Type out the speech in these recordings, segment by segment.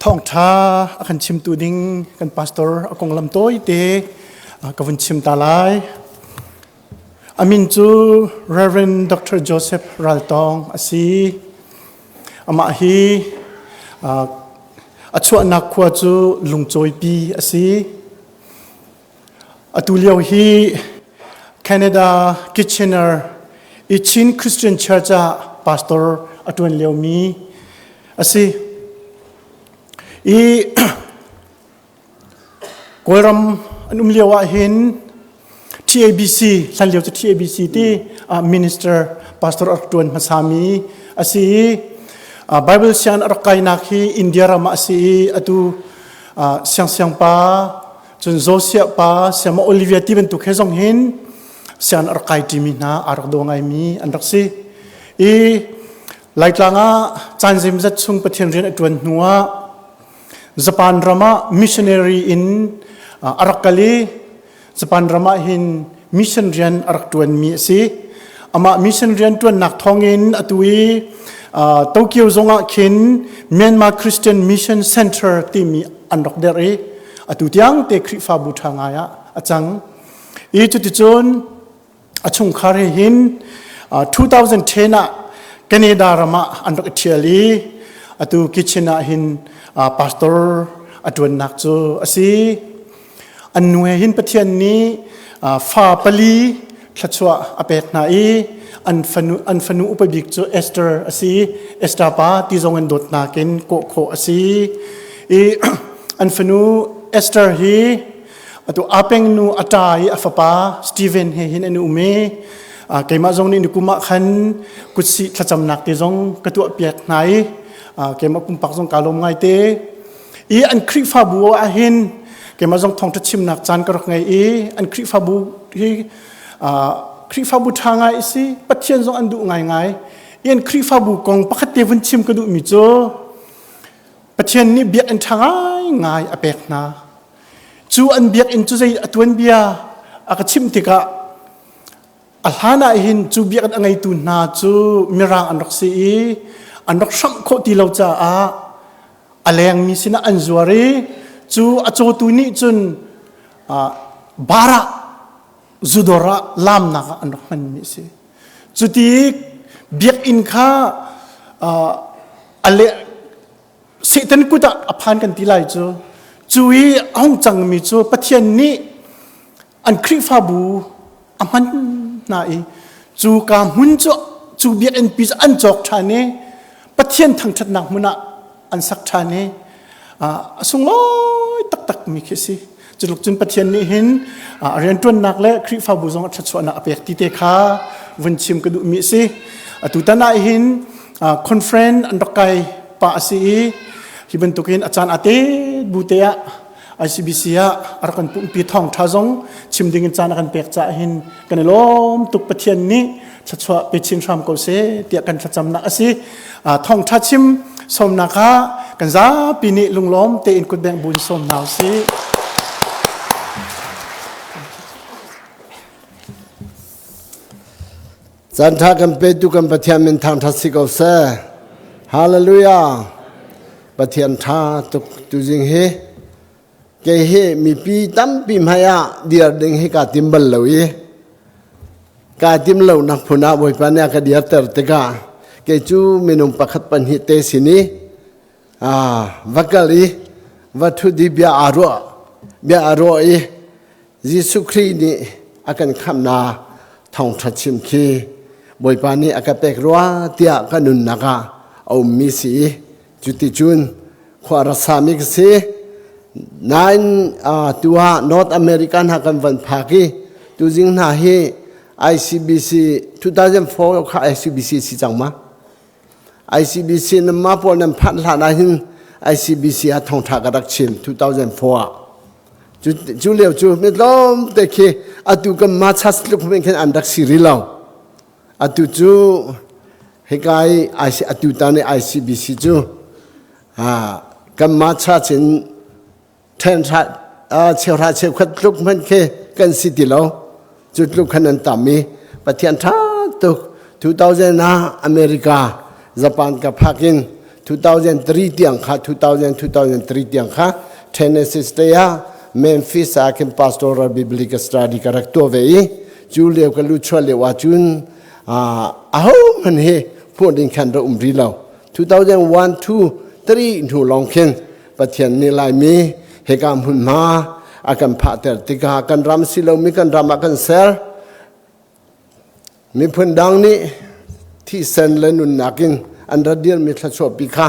Thawngtha akan chim tu ding kan pastor akong lam toy te kavun chim talai amin chu Reverend Dr. Joseph Raltong asi ama hi achua nakwa chu lungchoi pi asi atuliao hi Canada Kitchener Chin Christian Church pastor atun leo mi asi koiram anum lewa hin TABC san leo TABC ti minister pastor atun masami asi Bible sian arkai nakhi India rama asi atu siang pa chun zosia pa sama Olivia ti bentuk hezong hin sian arkai ti mi na arak do ngai mi andaksi laitlanga chanjim zat chung pathian rin atun nuwa Japan Rama missionary in Arakali, Japan Rama hin mission rian Araktuan mi si, ama mission rian tuan nak thongin atui Tokyo zonga kin Myanmar Christian Mission Center ti mi andok deri atu tiang te krifa buthangaya achang chuti achung khare hin 2010 Canada Rama andok thiali atu kitchena hin pastor atun nakcho asi anwe hin pathian ni fa pali thlachwa apek na anfanu upabik chu Esther asi Esther pa ti zongen dot na ken ko asi anfanu Esther hi atu apeng nu atai afapa Stephen he hin anu me keima zong ni kuma khan kutsi thlacham nak ti zong katu apek nai kema pumpak zong kalom ngai te an kri fa bu a hin kema zong thong chim nak chan ka rok ngai an kri fa bu hi kri fa bu thanga isi pathian zong an du ngai an kri fa bu kong pakhat te vun chim ka du mi cho pathian ni biak an thangai ngai apek na chu an biak in chu zai atun bia aka chim tika alhana hin chu biak an ngai tu na chu mirang an rok si anok sam kho ti lo cha aleng mi sina anzuari chu acho tu ni chun bara zudora lam na anok man mi si chu ti biak in kha ale sitan kuta aphan kan ti lai chu chui ong chang mi chu pathian ni an khri fa bu aman na chu ka mun chu biak en pi an chok thane pathian thang that nak muna an sak thane asung loi tak mi khisi chuluk chun pathian ni hin rian tun nak le khri fa bu zong that chona apek ti te kha vun chim ka du mi si atutana hin conference andokai pa si hiben tukin achan ate butea ICBC arkan pu pi Thawngtha zong chimding chan kan pek cha hin kanelom tuk pathian ni chachwa pe chin ram ko se tia kan thacham na asi Thawngtha chim som na kha kan za pini lunglom te in kut beng bun som naw si Zantha kan pe tu kan pathian min Thawngtha sikau se hallelujah pathian tha tuk tu jing he ke he mi pi tam pi maya dia ding he ka timbal lowi ka tim lo nak phuna boi pa ne ka dia ter te ka ke chu minum pakhat pan hi te sini vakali vathu dibya aro Jesu Christ ni akan khamna Thawngtha chim khi boi pa ni akapek ruwa tia kanun naka au mi si chuti chun khwara samik se nine tua North American hakan van phaki tu jing na he ICBC 2004 kha ICBC si changma ICBC na ma po nam phat la na hin ICBC a Thawngtha ka dak chim 2004 chu leo chu me lom te khi atu ka ma chas luk men khen andak sirilaw atu chu hekai atu ta ne ICBC chu ka ma cha chin ten cha cheu ra cheu khat luk men khe kan si ti loจุดลูกขนันตามีประเทศท่าตุก2000 America ญี่ปุ่นกับพากิน 2003 tiang kha 2003 tiang kha Tennessee State Memphis akin pastoral biblical study karak to ve Julia ka lu chole wa chun aho man he phoding khan ro umri lo 2001 2 3 thu long khen pathian ni lai mi he kam hun ma akan pha ter tika kan ram silo mi kan ram akan sel mi phun dang ni thi sen lenun nakin andra dir mi thla cho pi kha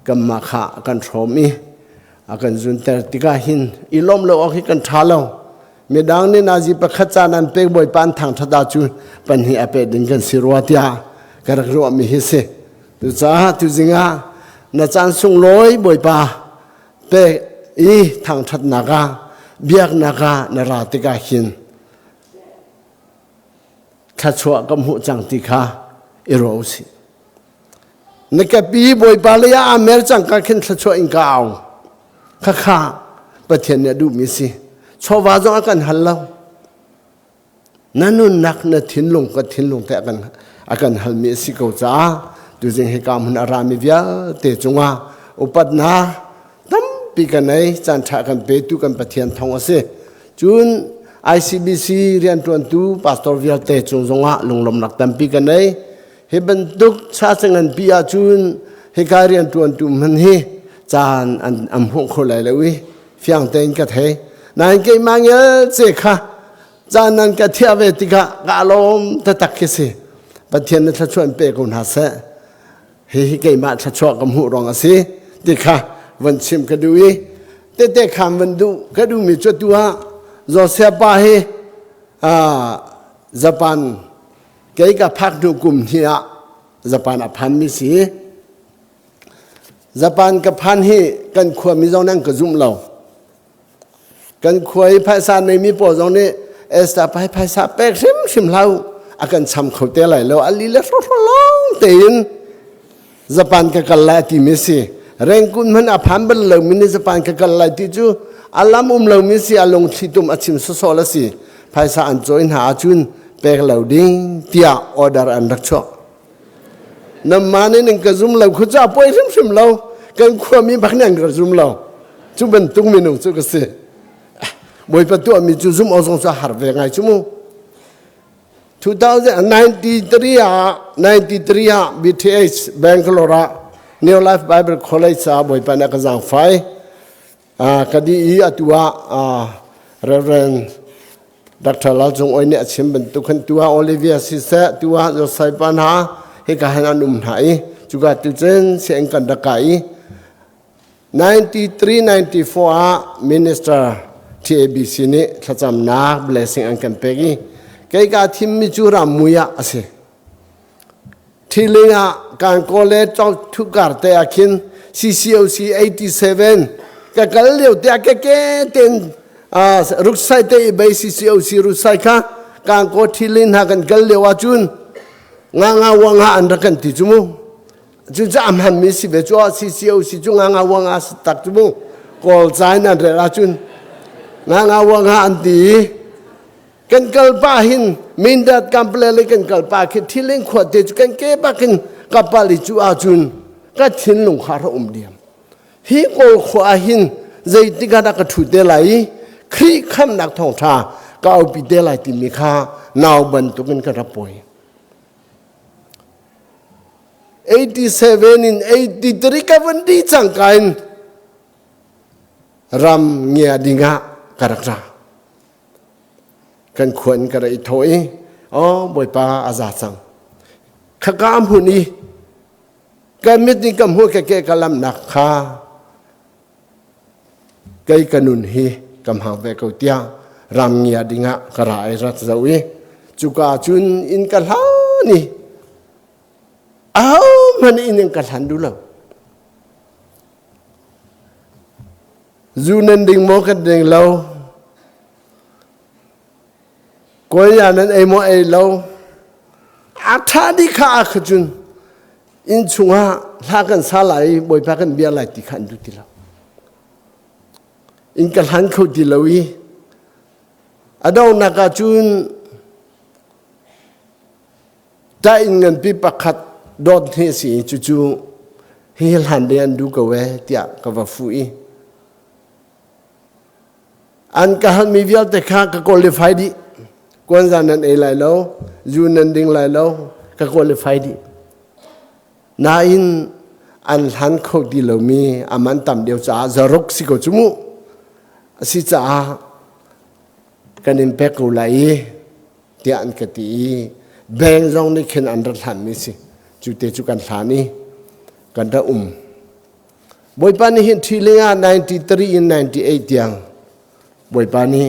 kam ma kha kan thomi akan zun ter tika hin ilom lo ok kan thalo mi dang ni naji pakhat chanan pe boy pan thang thada chu pan hi ape ding kan sirwatia karak ro mi hi se tu cha tu zinga na chan sung loi boy pa pe i thang that naga biak naga na ra tika hin kha chwa kam hu chang ti kha erosi nakapi boy pa le ya amer chang ka khin thla chwa in ka aw kha kha pathian ne du mi si chowa zo akan hallo nanun nak na thinlung ka thinlung te akan halmi si ko cha tu jing he kam hun arami via te chunga upat na tam pi kanai chan tha kan pe tu kan pathian thong ase chun ICBC rian tuan tu pastor via te chung zonga lunglom nak tam pi kanai he ban tuk cha changan pi a chun he ka rian tuan tu man hi chan an am hong kholai lewi fiang ten ka the nan ke mangel che kha chan nan ka thia ve tika ga lom ta tak ke se pathian na thla chuan pe ko na se he ke ma thla chwa kam hu rong ase tika wan chim ka duwi te kham wan du ka du mi chu tu ha zo se pa he Japan ke ka phak du kum hia Japan a phan mi si Japan ka phan hi kan khwa mi zo nang ka zum lo kan khoi phaisa nei mi po zo ne esta phaisa pek sim lau akan cham khote lai lo ali le so long tein Japan ka kala ti mi si reng kun man a phan ban lo mi ni Japan ka kala ti chu alam lo mi si along thitum achim so la si phaisa an join ha chun pek lo ding tia order an rak cho nam mane ning ka zum lo khu cha poi sim lo kan khwa mi bak nang ka zum lo chu ban tung mi nu chu ka se boy pa tu mi chu zum ozong sa har ve ngai chu mu 1993 BTH Bangalore New Life Bible College sa boy pa na ka jang fai kadi i atua Reverend Dr. Raltong oine achim ban tu khan tua Olivia Sisa tua jo sai pan ha he ka hanum hai juga tu chen seng kan da kai 93-94 Minister ICBC ni thacham na blessing an kan pegi kai ka thim mi chu ram muya ase thilinga kan college chau thukar te akhin CCOC 87 ka kal leu te ke ten ruksai te bai CCOC ruksai ka kan ko thilin ha kan kal leu achun nga wanga an kan ti chumu chu jam han mi si be cho CCOC chu nga wanga tak chumu kol chai na re la chun nga wanga an ti kan kalpa hin mindat kamplele kan kalpa ki thiling khwa te kan ke bakin kapali chu achun ka thinlung khara diam hi kol khwa hin zeitika da ka thu te lai khri kham nak thong tha ka au pi te lai ti mi kha naw ban tu kan ka rapoi 87 in 83 ka van di changkain ram ngia dinga karakra kan khuen ka rai thoi boy pa aza chang khakam huni kan mit ni kam hu ke kalam nak kha kai kanun hi kam hang ve ko tia ram ngia dinga kara ai rat zawi chuka chun in ka la ni man in ka thandu lo zunan ding mo ka ding lo ko ya nan ai mo ai lo atha di kha khjun in chunga la kan sa lai boy pa kan bia lai ti khan du ti lo in ka han kho ti lo wi adau na ka chun ta in ngan pi pakhat dot he si chu chu hi han de an du ka we tia ka va fui an ka han mi vial te kha ka qualify di kwan zan nan e lai lo ju nan ding lai lo ka qualify di na in an han kho di lo mi aman tam deu cha zarok si ko chumu si cha kan impact ko lai tia an ka ti beng rong ni khen an ran han mi si chu te chu kan thla ni kan da boi pa ni hin thilinga 93 in 98 yang boi pa ni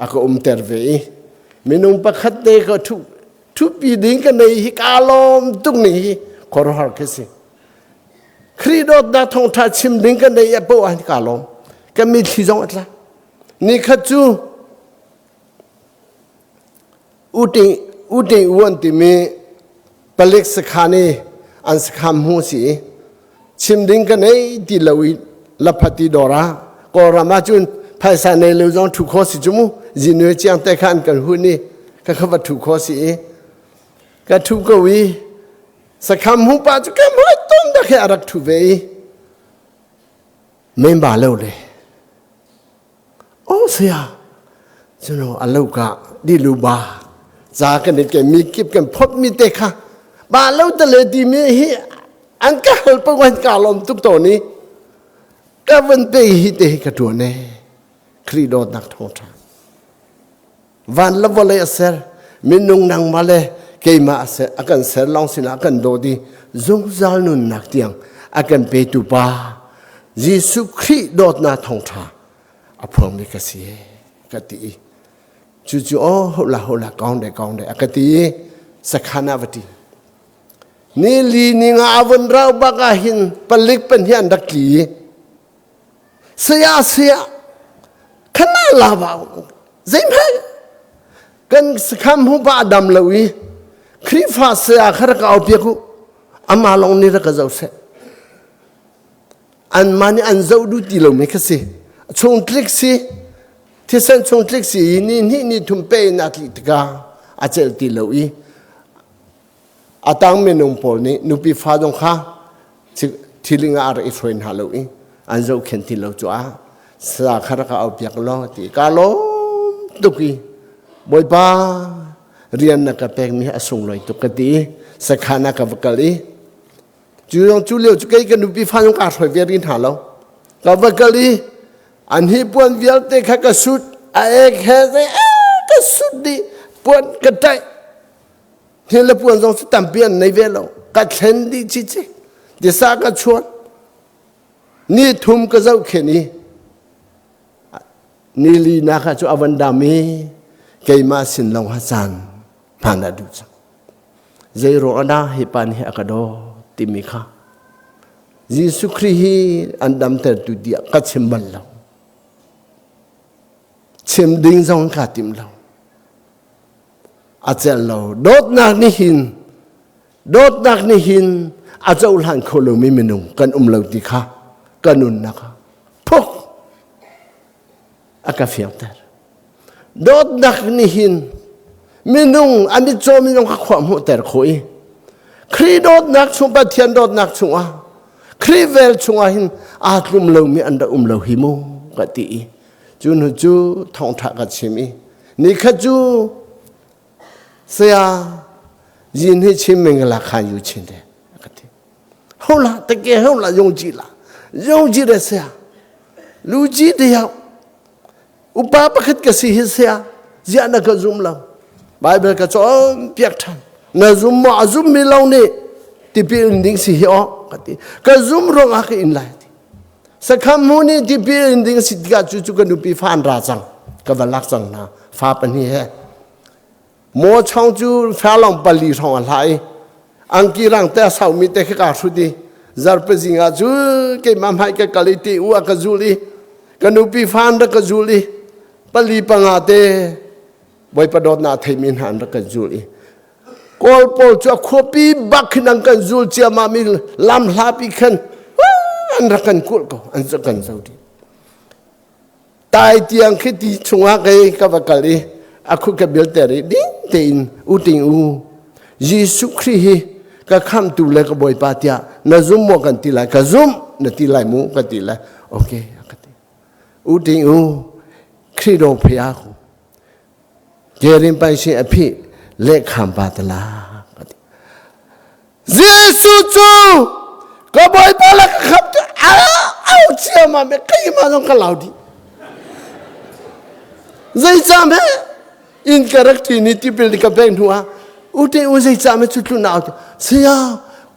ako terve minung pakhat te ko thu pi ding kan nei hi kalom tung ni kor har ke si khridot da Thawngtha chim ding kan nei apo an kalom ka mi thi jong atla ni khachu ute uan ti me palik sakhane an sakham hu si chim ding kan nei ti lawi lapati dora ko rama chun phai sa nei lu jong thu kho si chumu jinwe chiang te khan kan hu ni ka khawa thu kho si ka thu ko wi sakham hu pa chu ka mai tom da khe arak thu ve men ba lo le o sia chuno alau ka di lu ba za kan ke mi kip kan phot mi te kha ba lo ta le ti me hi an ka hal pa wan ka lom tuk to ni ka wan pe hi te ka tu ne khri do nak Thawngtha van la vole aser minung nang male ke ma aser akan ser long sin akan do di zung zal nun nak tiang akan pe tu pa Jesu khri dot na Thawngtha aphom ni ka si ka ti chu hola kaung de akati sakhana vati ni li ni nga avun rau baga hin palik pen hian dakli sia khana la ba zaim ha kan sakham hu ba dam lawi khri fa sia khar ka au pe ku ama long ni ra ka zau se an mani an zau du ti lo me ka se chung klik siที่เส้นชงคลิกสีนี่ทุ่มเป้นาทีตกาอาเจลตีเลวีอาตังเมนุงปอลนี่นุปีฟ้าดงข้าที่ลิงอาร์อิฟรนฮาเลวีอันเจ้าเข็นที่เลวจ้าสาขาระกาเอาเปียกล้อตีกาล้อตุกีบอยป้าเรียนนักเป็กมีอสุงลอยตุกตีสักขานักบกลีจูเลี้ยวจูเกยกันนุปีฟ้าดงการถอยเวียรินหาเลวกับบกลีอันที่ปวนเวียลเตะขากสุดเอกเฮเซก็สุดดีปวนกระไดเฮลปวนจงสตัมเปียนในเวลกัดเห็นดีจิจิเดี๋ยวสากัดชวนนี่ทุ่มก็เจ้าเขนี่นี่ลีนักจูอวันดามีเกยมาสินลงฮัสันผ่านดูจังเจโรอนาฮิปันเฮอกระโดติมิค่ะยิสุครีอันดำเตอร์ตุเดียกัดชิมบัลลาชิมดิ้งจงขาติมเราอาจารย์เราโดดนักนี่หินอาจจะอุลันโคโลมิมินุงกันเราดีค่ะกันนุนนะคะพกอากาเฟียงเตอร์โดดนักนี่หินมินุงอันนี้โจมินุงความหัวเตอร์คุยครีโดดนักชุมปะเทียนโดดนักชุงอ่ะครีเวลชุงอ่ะหินอาจเรามีอันเดเราหิมูกติจูนจูThawngthaกัดชิมีนี่ขจูเสียยินให้ชิมิงละขันอยู่ชินเดกติฮุลาตะเกฮุลายงจีละยงจีเดเสียลูจีเดียวอุปาปะขัดกสิฮิเสียจีอันกะซุมลาไบเบิลกะจอมเปียกทันนะซุมมาซุมมิลาวนี่ติปีอินดิงสิฮิออกติกะซุมรองอะกอินไลสักคำมูนี่ที่พี่อินดิ้งสิทธิ์การจู่ๆกันดูปีฟ้าราจังกับวัลักจังนะฟ้าเป็นนี่เหรอโมช่างจู่ฟ้าลงปลีทองอะไรอังกีรังแต่สาวมีแต่แค่การสุดีZarhpiจิงอาจู่เกี่ยมันให้กับกาลิตีอัวกับจูลีกันดูปีฟ้ารักกับจูลีปลีปังอาเต้บอยประดอนนาเทมินหันรักกับจูลีกอลปอลจะขวบีบักนังกันจูลเจียมามีลำลาปีขันอันรักกันกุลก็อันจะกันเจ้าดีตายเตียงคิดที่ชงอาเกยกับกะลีอาคุกับเบลเตอร์ดิ้งเตินอุติงอูยิสุครีก็คำตุเลก็บอยปาติยา na zoom mo kan tilai ka zoom na tilai mu ka tilai okay akati u ting u khrido phaya ko gerin pai sin aphi le kham pa tala kati jesu chu ko boy pa la khap au chia ma me kai ma dong ka lau di zai cha me in character ni tipil di ka beng hua u te u zai cha me chu chu na sia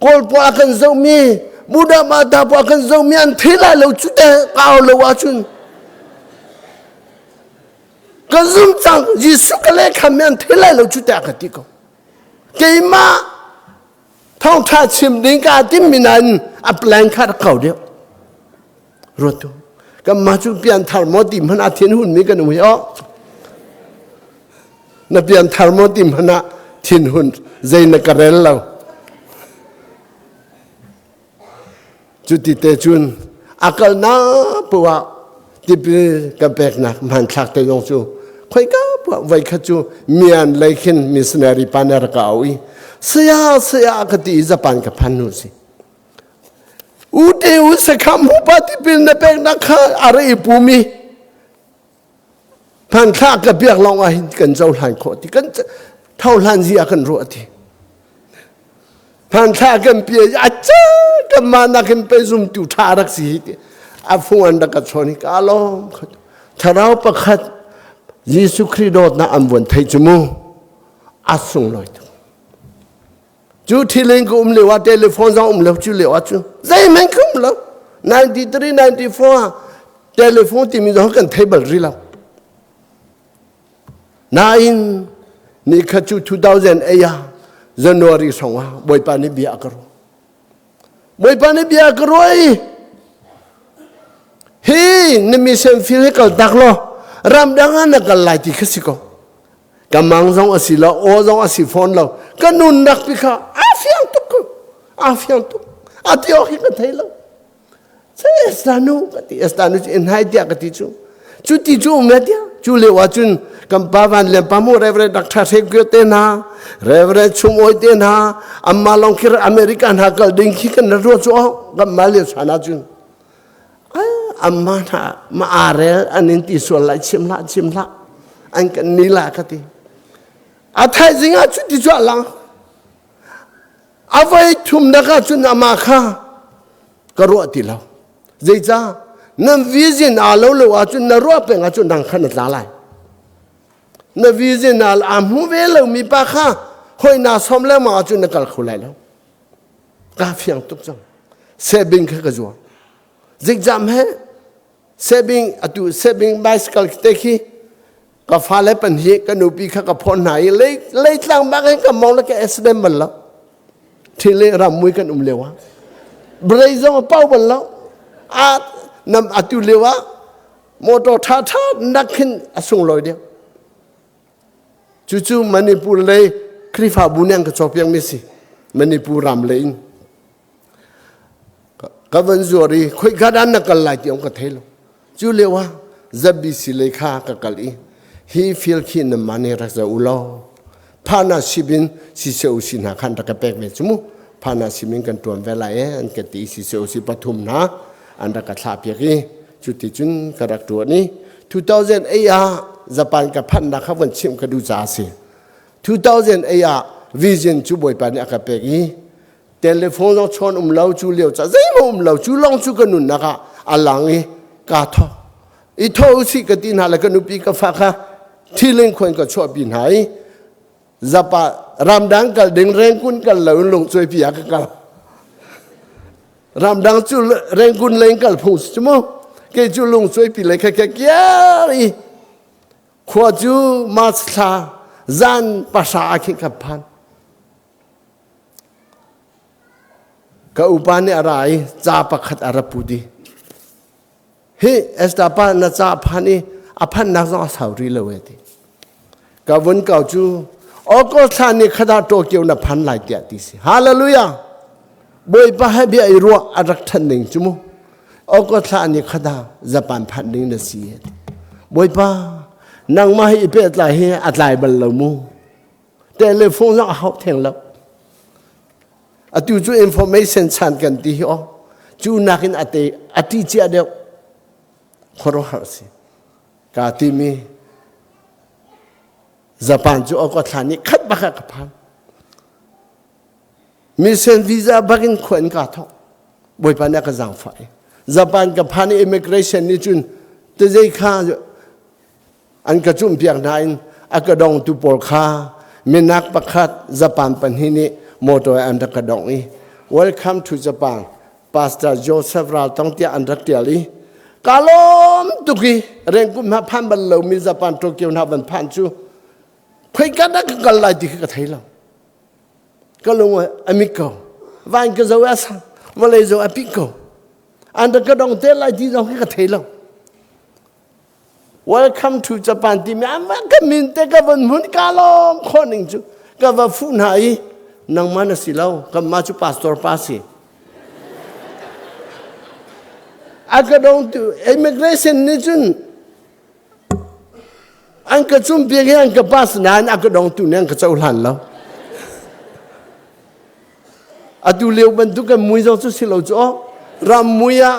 kol po akan zo mi muda ma da po akan zo mi an thila lo chu te ka lo wa chun ka zum chang jisu ka le kham mi an thila lo chu te ka ti ko ke ma thong tha chim ding ka tim minan a plan kha ka de ro tu ka ma chu pian thar mo ti mna thin hun mi ka nu yo na pian thar mo ti mna thin hun zai na ka rel loจุดที่เตจุนอากาศน้าปัวที่เป็นกับแบกนักมันทักแต่ยงจูค่อยก็ปัวไว้ขจูเมียนเลยขึ้นมิสเนอรีปานรักเอาอีเสียกติจะปันกับพันนุสิอุเดอุสคำหุบที่เป็นในแบกนักข้าอะไรปูมีพันทักกับเบียกลองอาหินกันเจ้าหลานโคที่กันเท่าหลานเสียกันรัวที่พันทักกันเปียอาจารย์ก็มานักเป็นไปซุ่มติวทารักสีอาฟงอันดักชนิกาลมถ้าเราประคัดยิสุคริโดน่าอันวันไทยจมูอาสุงลอยจูที่เล่นก็เลวเทเลโฟนจะเลวจูเลวจูใจมันก็เลว93 94เทเลโฟนที่มีดอกกันเทเบิลรีแล้วนี่คือจู2008 January 2บอยปานิบิอากรบอยปานิบิอากรอยเฮ้นี่มีเซนฟิลกัลดักโลรำดังอันนักไล่ที่ขึ้นสิโกกำมังซองอสิลาโอซองอสิฟอนเราก็นุนนักพิฆาอาฟิยังตุกอาทิโอฮิกันไทยเราเสียสตานุกติสตานุอินไฮเดียกติจูติจูเมเดียจูเลวจุนกัมปาวันเลปามูเรเวรดักทาเซกเตนาเรเวรชุมโอเตนาอัมมาลองคิรอเมริกันฮักลดิงคิกันรัวจัวกัมมาเลสานาจุนอัมมานะมาอาเรลอันนี้ที่ส่วนไหลชิมละอันกันนี่ละกติอาไทยสิงห์จุดที่จวนลังอาไว้ทุ่มนักจุนอามาค่ะก็รัวติเราเจจ้านั่นวิจินอาลูลูอาจุนนรัวเป็นอาจุนดังขนาดละลายนั่นวิจินอาลอามูเวลมีปะค่ะหอยนาสมแล้วมาอาจุนนักขลุ่ยแล้วกาฟิยังตุกจังเซบิงแค่กระจวบเจจ้าแม่เซบิงอตุเซบิงไบสกัลเตคีก็ฟ้าเล็บเป็นฮีก็นูปีข้าก็พ้นหายเลยตั้งบ้านให้ก็มองแล้วก็เอสเดมบัลแล้วที่เล่รำมวยกันเลวะบริษัทเป้าบัลแล้วนำอตุเลวะโมโตท่านักขึ้นส่งลอยเดียวจู่ๆมันนี่พูดเลยคริฟาบุญยังก็ชอบยังไม่สิมันนี่พูดรำเลยก็วันจวรีคุยกันนักกันหลายที่องค์ก็เทลจู่เลวะจะบิสิเลขากับกันอีฮีฟิลคินมันนี่รักษาอุลาพานาชิบินสิเซอุสินาขันตะกเป็กเวจมูพานาชิบินกันตัวเวลาอันกติสิเซอุสิปฐุมนะอันตะกัดลาเปียกีจุดที่จุนกระดักตัวนี้2008ญี่ปุ่นกับพันนักขับวันชิมกระดูจ่าสิ2008วิจินจูบอยปานี่กับเป็กีเทเลโฟนต้องชนเล่าจูเลี้ยวจ่าใจมันเล่าจูลองจูกันนุนนะคะอัลลังอีกาทออีทอสิกตินาแล้วก็นุปีกับฟ้าค่ะที่เล่นคนก็ชอบบินหายจะปะรำดังกันดึงแรงกุนกันเหล่าลงช่วยพิยากันรำดังจูแรงกุนเล่นกันพูดใช่ไหมแกจูลงช่วยพิเลยแค่เกี่ยขวาจูมาสลาจันภาษาอังกฤษกับพันก็อุปนิอะไรจ่าประคัดอาราพูดีเฮ้เอสตาปานาจ่าพันนี่อภันนักต้องสาวรีเลวดีกับวันเก่าจูโอ้ก็ท่านนี่ขดาโตเกียวนับพันหลายเดียดิสิฮาเลลูยาบอยป้าให้เบียรัวอารักทันหนึ่งจุโมโอ้ก็ท่านนี่ขดาจะปันพันหนึ่งนะสิบอยป้านางมาให้เปิดไหลให้อัดไหลบัลลัมูแต่เลยฟงต้องเอาแทงแล้ว atu chu information chan kan ti ho chu nakin ate ati chi ade khoro harsi ka ti mi Japan chu ko thani khat ba ka phan mission visa bagin khon ka tho boi pa na ka jang fai Japan ka phani immigration ni chun te jai kha an ka chum piak nain akadong tu por kha minak pakhat Japan panhini moto an ka dong I welcome to Japan Pastor Joseph Raltong tia an raktiali kalom tuki reng kum ha phan ban lo mi Japan Tokyo na ban phan chu khoi ka da ka lai ti ka thai lo ka lo amico van ka zo asa malay zo apico an ka dong te lai ti zo ka thai lo welcome to Japan ti mi am ka min te ka ban mun kalom khoning chu ka va fu nai nang mana silau ka ma chu pastor pasi akadong tu immigration ni chun an ka chum pi ge an ka pas nan akadong tu nang ka chau hlan lo atu leu ban tu ka mui jong chu silo cho ram muya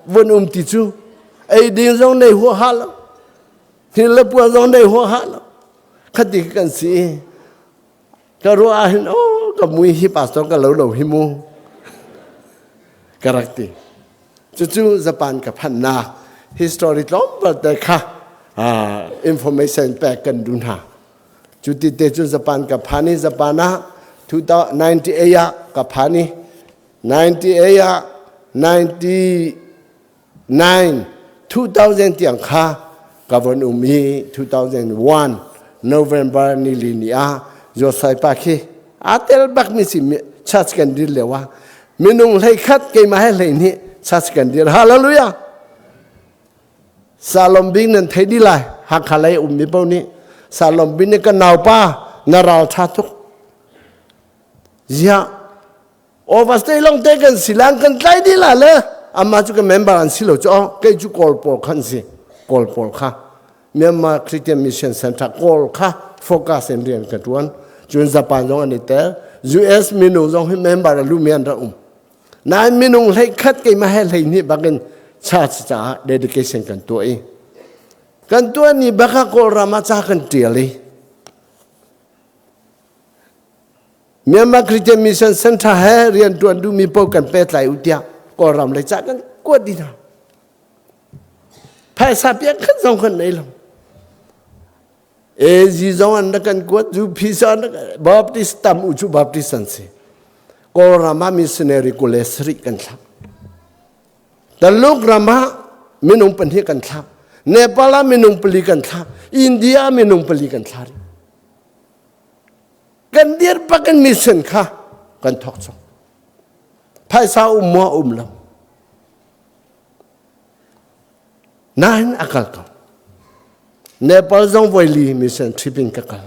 von ti chu ai ding jong nei ho ha lo thì là bùa giống này hoa hát lắm, khát đi cái gì, cái rồi anh cái mũi hi pastor cái lẩu lẩu hi mu, cái rắc đi, chú Japan cái phần na history lắm, và đại khá information back gần đúng ha, chú đi tới chú Japan cái phần này Japan na 1998 cái phần này 98 99 2000 tiếng khá Government Umi 2001 November ni linia Zarhpi khi atel bak mi si church kan dir lewa minung lai khat ke ma hai lai ni church kan dir hallelujah salom bing nan thai di lai hak khalai ummi pau ni salom bin ka naw pa naral tha thuk ya overstay long te kan silang kan tlai di la le amma chu ka member an silo cho ke chu kol por khan si kol por kha Myanmar Christian Mission Center kol kha focus en rian ka tuan chun Japan jong ani te US minu jong hi member lu mian ra nai minung lai khat ke ma hai lai ni bagin cha cha dedication kan tu ai kan tu ni baka kol rama cha kan tiali Myanmar Christian Mission Center hai rian tuan du mi po kan pet lai utia kol ram lai cha kan ko di na phải sắp biết khất dòng khẩn này lắm, gì dòng anh đã cần quất dù phi sao nó baptist tam uchu baptist anh se, cô Rama missionary cô lê sri cần tháp, dan lúc Rama minung penhi cần tháp, Nepal minung peli cần tháp, India minung peli cần tháp, cần điệt bắc cần mission kha cần thọc xong, phải sao mua lắm. Nahin akal kau. Nepal zong voi li mission tripping kakal.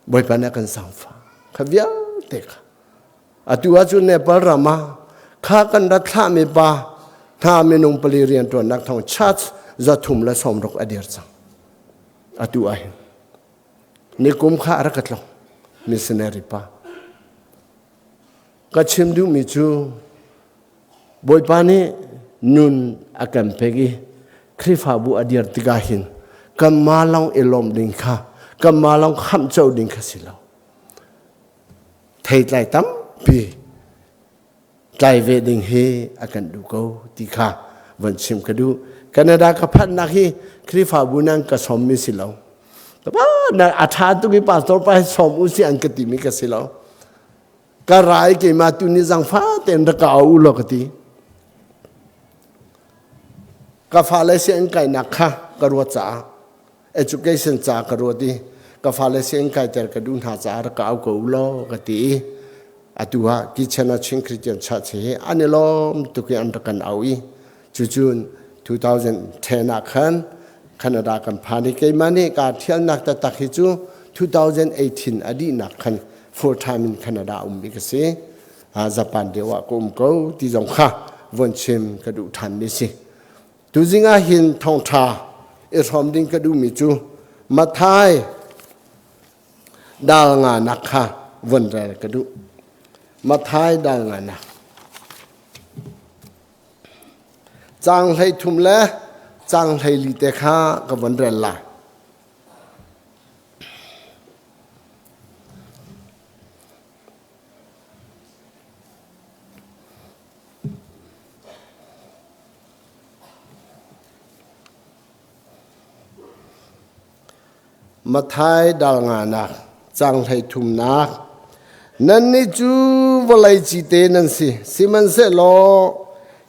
Boy panakan sangfa. Kavya teka. Atu aju Nepal rama. Kha kan da thlahmi pa. Tha minung pali rian to nak thong church za thum la som rok adir sang. Atu ahin. Nikum kha arakat lo. Missionary pa. Kachim du mi chu. Boy pani nun akan pegi krifabu adir tigahin kamalong ilom ding kha kamalong kham chau ding kha silau thei tlai tam pi tlai ve ding he akan du ko ti kha van sim ka du Canada ka phat na hi krifabu nang ka som mi silau ba na atha tu ki pastor pa som u si an ka ti mi ka silau ka rai ke ma tu ni jang fa ten da ka au lo ka ti ka fale sian kai nakha ka ro cha education cha ka ro di ka fale sian kai ter ka dun ha cha ka au ko lo ka ti atua ki chana chin Christian cha che anelom tu ki an kan awi chu chun 2010 akhan Canada kan phani ke mani ka thial nak ta tak hi chu 2018 adi nakhan full time in Canada bi ka se Japan dewa ko ti jong kha von chim ka du than ni si tu zinga hin Thawngtha isom ding ka du mi chu mathai dal nga nakha von ra ka du มาท้ายดังนะจางให้ทุ่มแล้วจางให้ลีเตค้ากับวันเรนละมาท้ายดังนะจางให้ทุ่มนักนั่นนี่จูวลัยจีเตนันสิมันเสลอ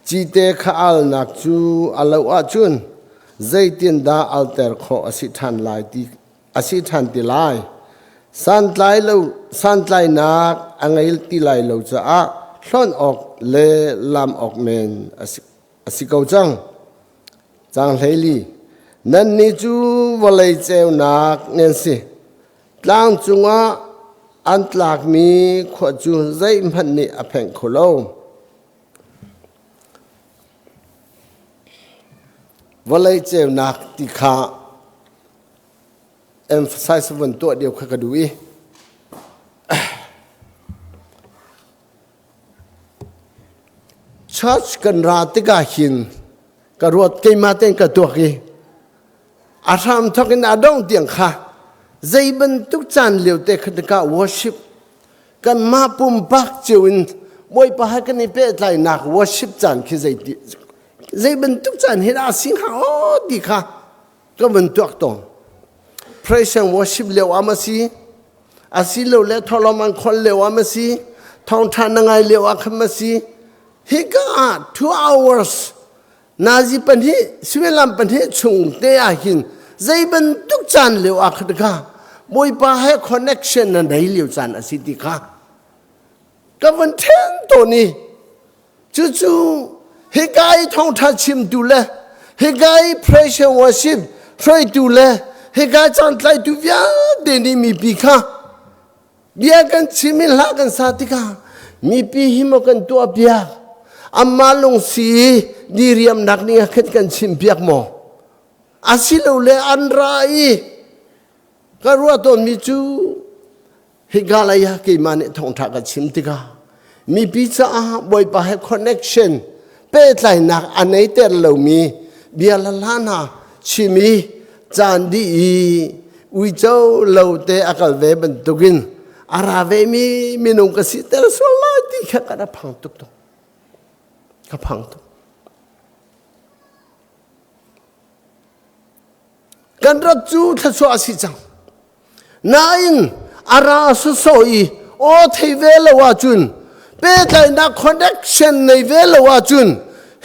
จีเตข้าอัลนักจูอัลลอฮ์จุนใจตินดาอัลเตอร์ขออสิทันลายตีอสิทันติลายสันไลเราสันไลนักอังไงติลายเราจะอ่ะส่วนออกเลลำออกเมนอสิเกาจังเฮลีนั่นนี่จูวลัยเจ้านักเนี่ยสิตั้งจุงอ่ะอันตลากมีขวดจูใจมันนี่อเพ่งโคโลวันเลยเจ้านักติขา emphasize วันตัวเดียวข้ากระดูอีchurch กันราติกาหินกระรวดเกมาเต้นกระตัวกีอาทำทักกันอาดองเตียงค่ะใจบันทุกจานเหลียวเตะขัดกะ worship กันมาปุ่มปักจิวินบอยปะให้กันในเป้ใจหนัก worship จานคือใจบันทุกจานเห็นอาสิงหาโอ้ดีค่ะก็บันทุกตรง praise and worship เหลียวอามาซีอาศิเหลียวและทรมานคนเหลียวอามาซีท่องทานยังไงเหลียวอาคมาซีฮิกา2 hours นาจีปันที่สิเวลาปันที่ชุงเตะหินใจบันทุกจานเหลียวอาคดกะบอยปะให้ connection นั่นได้เหลียวจานอาศิติค่ะก็วันเทนตัวนี้จู่ๆเฮกายท่องทัชิมดูแลเฮกาย praise and worship ช่วยดูแลเฮกายจันทร์ไลดูวิาเดนีมีปีค่ะเบียกันชิมิลากันสาธิกามีปีหิมกันตัวเบียอามาลงสีดีเรียมนักนี่ขึ้นกันชิมเบียกหมออาศิโลเลอันไรก็รู้ว่าตนมีจูเฮกาลายาเกมันท่องทักกันชิมติกามีปีจ้าบอยปะให้ connectionเป้ไหลนักอันไหนเตอร์เรามีเบียลลานาชิมีจานดีวิเจ้าเราเตะอากาศเวบันตุกินอาราเวมีนุงกสิเตอร์สวลาดีแค่กระพังตุกตุกระพังตุกกันรัจูทัศวสิจังนายนอาราสุโซอีโอเทเวลวาจุนเป้ใจนักคอนเนคชั่นในเวลวาจุน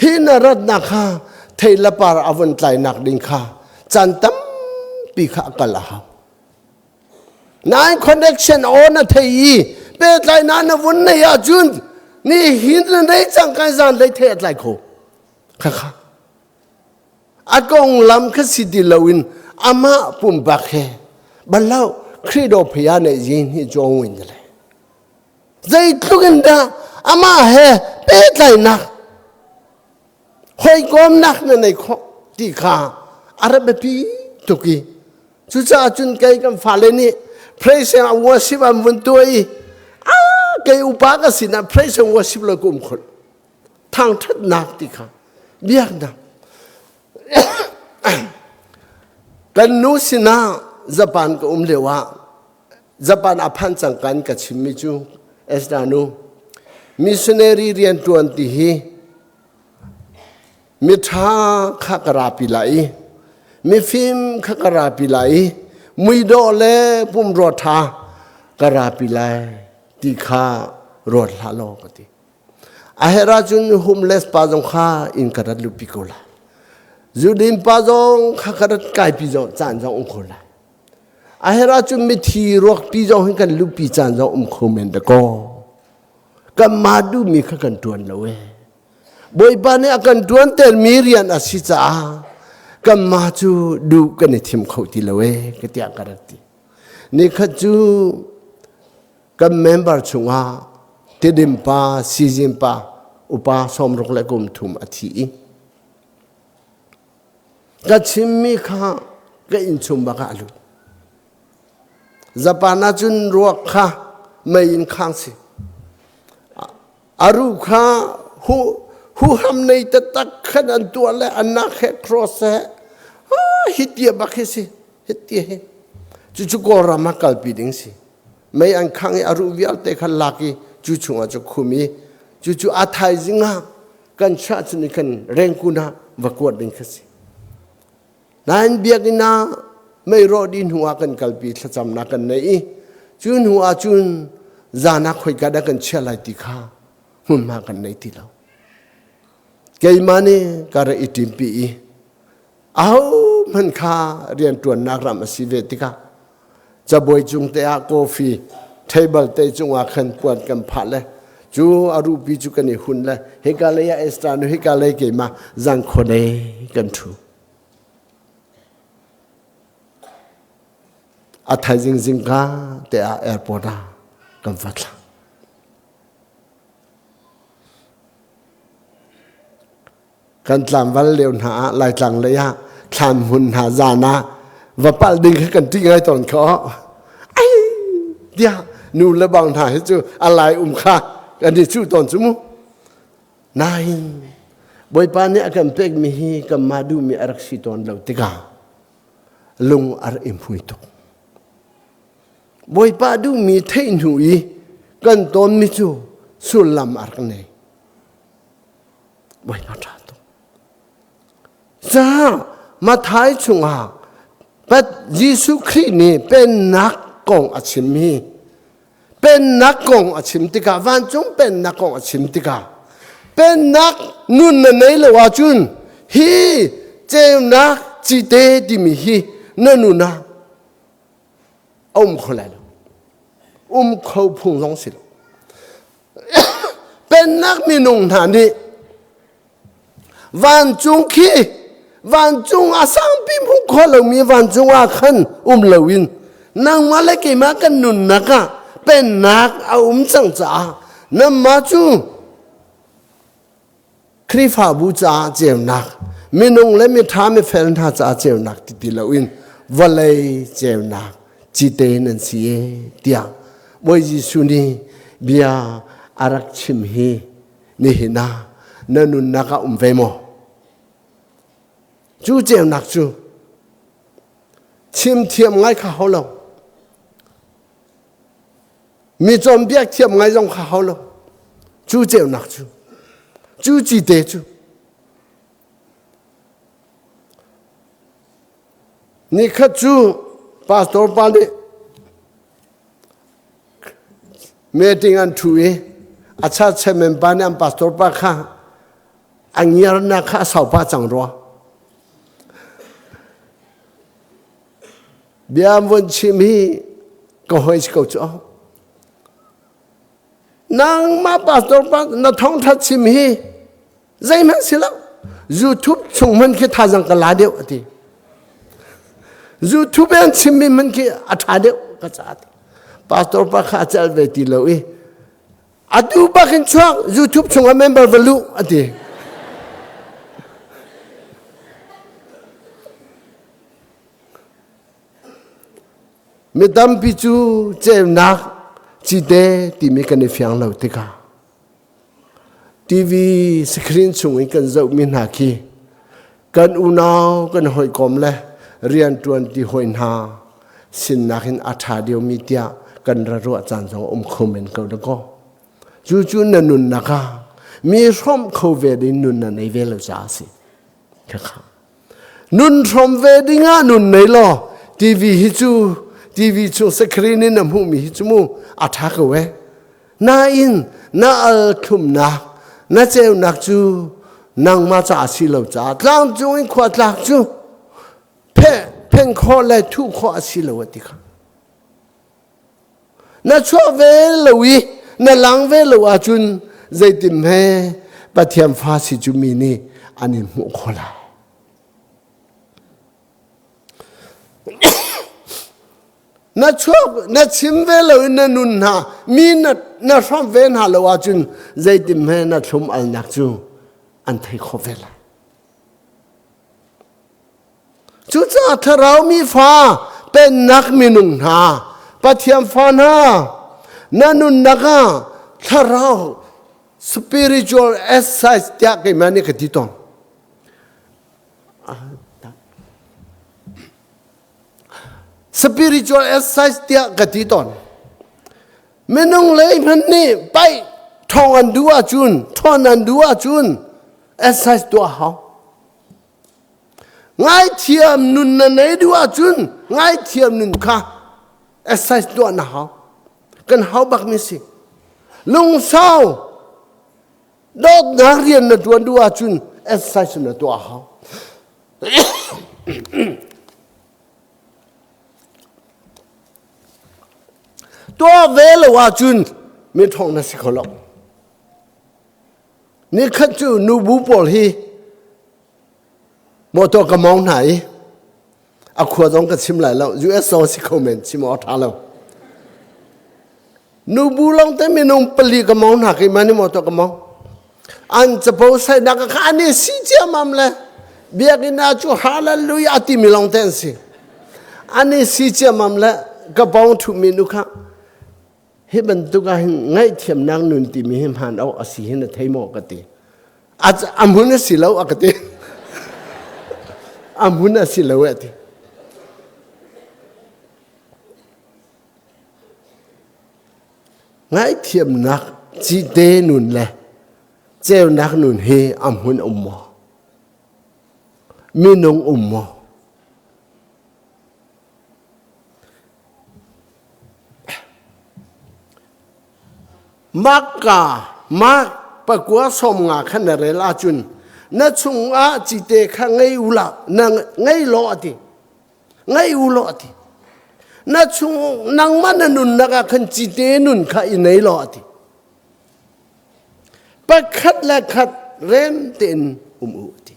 ฮินารัตนักฮาเทลปาร์อวันใจนักดิงคาจันตัมปีขากลาฮานายคอนเนคชั่นโอนาเทีเป้ใจนานวันในอาจุนนี่หินในจังกันจันเลยเทใจโคค่ะอากงลำคสิดิลวินอามาปุ่มบักเฮบัลลาครีโดพยาในยินฮิจงวินเลยใจทุกันดาอามาเฮเป้ใจนักหอยกอมนักในข้อที่ข้าอาราเบปีตุกีจุจ้าจุนเกยกันฟาเลนี่ praise and worship อันวันตัวอีเกยอุปากสินะ praise and worship เลยกุมคนทางทัดนักที่ข้าเบียกนักกันนู้สินะญี่ปุ่นก็เลวะญี่ปุ่นอภันจังกันกับชิมิจูเอสดานูมิชชันนารีเรียนตัวนี้ มิท้าขักราปิไลมิฟิมขักราปิไลมุยโดเลปุ่มรถากราปิไลติขารถลาโลกติอาเฮราจุนฮุมเลสปาจงข้าอินกระดลุปิโกลาจูดินปาจงขักระดไกปิจงจานจงอุโคลาอาเฮราจุนมิทีรวกปิจงให้กันลุปิจานจงอุโคเมนตะโกกัมมาดูมีขักันตวนละเวบอยปานี่akan tuan termirian asisa kam maju du kan tim khoti lawe ketia karati ni khaju kam member chunga tidimpa sizimpa upa somrok le kum thum athi ka chimmi kha ka inchum ba ka lu japana chun ruak kha mai in khang si อารุขาหูทำในตะตักขันตัวและอันนักแค่ครอสฮิตเดียบักเฮสิฮิตเดียจุกอรามากัลปีดิงสิไม่อันขังอารุวิอัลเตขันลักจุอาจุคุมีจุอาไทยจิงากันชาตินี้กันเร่งกุนาวักวดดิงสินั่นเบียกินาไม่รอดินหัวกันกัลปีสัจจำนักกันในจุนหัวจุนจานักคอยกันกันเชื่อไรติข้าหุ่นมากันในที่เราเกี่ยมันนี่การอิติมปีเอามันข้าเรียนตัวนักรำสิเวติกาจะบอยจุงเตะกาแฟเทเบิลเตะจุงอาขันปวดกันผ่านเลยจูอารูปีจุกันนี่หุ่นเลยเฮกาเลยเอสตานุเฮกาเลยเกี่ยมาจังคนเอกันทูอาไทยจิงกาเตะแอร์พอร์ตกันฟัดละกันตามวันเลี้ยวหาลายจังเลยฮะตามหุ่นหาจานะว่าป้าดึงให้กันที่ไงตอนเขาเดี๋ยวนูระบังถ่ายให้จูอะไรค่ากันที่ชูตอนสมุนายบอยปานเนี่ยกันเป็กมีฮีกันมาดูมีอารักษีตอนเราติกาลงอาร์อิมพุยตกบอยปาดูมีเทนหุยกันตอนมิจูสุลลัมอาร์กันเนบอยปาทาตจ้ามาท้ายชุงหาแต่ยิสุคริสต์นี่เป็นนักกองอาชิมีเป็นนักกองอาชิมติกาวันจงเป็นนักกองอาชิมติกาเป็นนักนุ่นในเลวาจุนฮีเจ้านักจิตเตดิมีฮีนั่นนุ่นคนละเขาพุ่งลงสิเป็นนักมีนุ่งฐานนี้วันจงคีวันจงอาสังพิมพ์คนเรามีวันจงอาขันเลวินนางมาเล็กมากันนุ่นนักเป็นนักเอาจังจ้านั่นมาจูคริฟาบูจ้าเจ้านักมีนุ่งและมีท้ามีแฟนท่าจ้าเจ้านักติดเลวินวันเลยเจ้านักจิตเตนันเสียเดียบอยจิสุนีเบียอารักชิมฮีนี่หินานั่นนุ่นนักเวโมจูเจ้านักจูชิมเทียมไงข้าเขาลงมีจอมเบียกเทียมไงจงข้าเขาลงจูเจ้านักจูจีเตจูนี่ข้าจูพาสตอร์ปาลีเมติงอันทุยอาชาเชมปานีอันพาสตอร์ปาข้าอันยาร์นักข้าสาวป้าจังรัวเบียมวันชิมีก็หอยสกุลจ้านางมาปัสตอร์ปานาท้องทัดชิมีใจมันสิละยูทูบส่งมันแค่ท่าจังกลาเดียวทียูทูบเองชิมีมันแค่อัฐาเดียวก็จะปัสตอร์ปาข้าจะเวทีเลยอัดูบักอินช่วงยูทูบส่งเมมเบอร์วัลูทีไม่ดำพิจูเจ้านักจิตเตที่มีกันในฝังเราติกาทีวีสกรีนส่งกันจะมีหน้าที่กันอุณาวกันหอยกลมเลยเรียนตัวที่หอยหาสินนักหินอัฐาเดียวมีเดียกันระดับอาจารย์สองคอมเมนต์กันแล้วก็จู่ๆนั่นนุนนักมีร่มเขาเวดินุนนั่นในเวลาจ้าสิครับนุนร่มเวดิงานุนในล้อทีวีฮิจูทีวีช่วงสกรีนนี่น้ำหูมีจมูกอัฐากเวน่าอินน่าอัลคุมนักน่าเจ้านักจูนั่งมาจากสิโลจ้าหลังจูอินขวดหลักจูเพ่งข้อและทุกข้อสิโลติค่ะน่าชอบเวลวิน่าหลังเวลวาจุนใจติมเฮปะเทียมฟ้าสิจุมีนี่อันนี้มุขละน่าชอบน่าชิมเวลน่านุนหามีน่าชอบเวลหาลวาจุนใจติมเฮน่าชมอัลนักจูอันไทยขเวลจุดจ้าถ้าเรามีฟ้าเป็นนักมีนุนหาปะเทียมฟ้าหน้านั่นนุนนักถ้าเรา spiritual exercise เตียกิมันนี่กติตอนspiritual exercise เตียกติตอนไม่น้องเลยมันนี่ไปทองอันดูอาจุนทอนอันดูอาจุน exercise ตัวเขาง่ายเทียมนุนนั่นไหนดูอาจุนง่ายเทียมนุนค่ะ exercise ตัวน่ะเขากันเขาบักมิสิลุงเศร้าดอกนักเรียนน่ะตัวดูอาจุน exercise น่ะตัวเขาตัวเวลว่าจุนไม่ท่องนะสิเขาหรอกนี่ขัดจูนูบูปอลฮีมอตัวกระมองไหนอาขวดต้องกระชิมไหลแล้ว US สองสิเขาเหม็นชิมอท้าแล้วนูบูลองแต่ไม่นงปลีกระมองหนักอีมันนี่มอตัวกระมองอันจะพูดใส่นักขันนี่สิเจ้ามัมเลยเบียกินาจูฮาเลลูยาติมิลองเต้นสิอันนี้สิเจ้ามัมเลยกระปองถูกมีนุค่ะเฮ้บันตุกะหิง่ายเทียมนางนุนติมีหิมหันเอาอสีหินเทโมกติอาจจะอัมหุนสิเลวอกติอัมหุนสิเลวติง่ายเทียมนักจีเดนุนเลยเจ้านักนุนเฮอัมหุนอุมมอมีนงอุมมอมักกะมักปะกัวสมงาขันเรลาจุนนัดชุงอาจิเตขังไงอุละนังไงโลอติไงอุโลอตินัดชุงนังมันนุนนักขันจิเตนุนข้าอินไงโลอติปะขัดและขัดเริ่มเต็นอุติ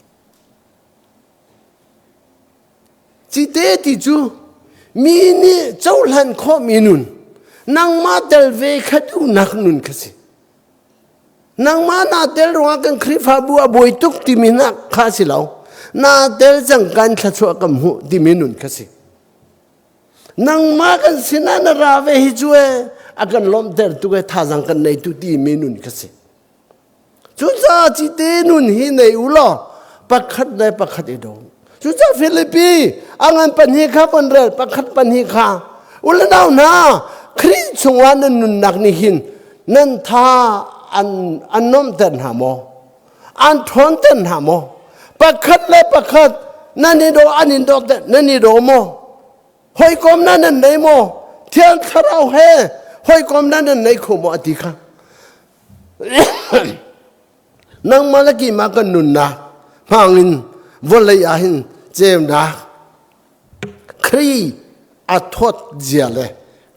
จิเตติจูมีนี่เจ้าหลันข้อมีนุนนางมาเดลเวขัดูนักนุนkasiนางมานาเดลรัวกันคริฟาบัวบอยตุกติมินักข้าสิเรานาเดลจังกันขัดชัวกำหูติมินุนkasiนางมากันสินานาราเวฮิจวยอากันล้มเดลตุกท่าจังกันในตุติมินุนkasiจุดจ้าจิเตนุนฮีในอุลอปักขัดได้ปักขัดอีดงจุดจ้าฟิลิปปีอังอันปัญหิข้าปันเรปักขัดปัญหิข้าอุลดาวนาคริสชงวานันนุนนักนิหินนั่นท่าอันน้อมเต็นหามออันทอนเต็นหามอปักขัดและปักขัดนั่นนี่โดอันนี้โดเต็นนั่นนี่โดมอหอยกอมนั่นนั่นไหนมอเทียนทะเราเฮหอยกอมนั่นนั่นไหนขโมอติค่ะนังมาลกีมากันนุนนะมางินวลายาหินเจมนะครีอัทอดเจียเลย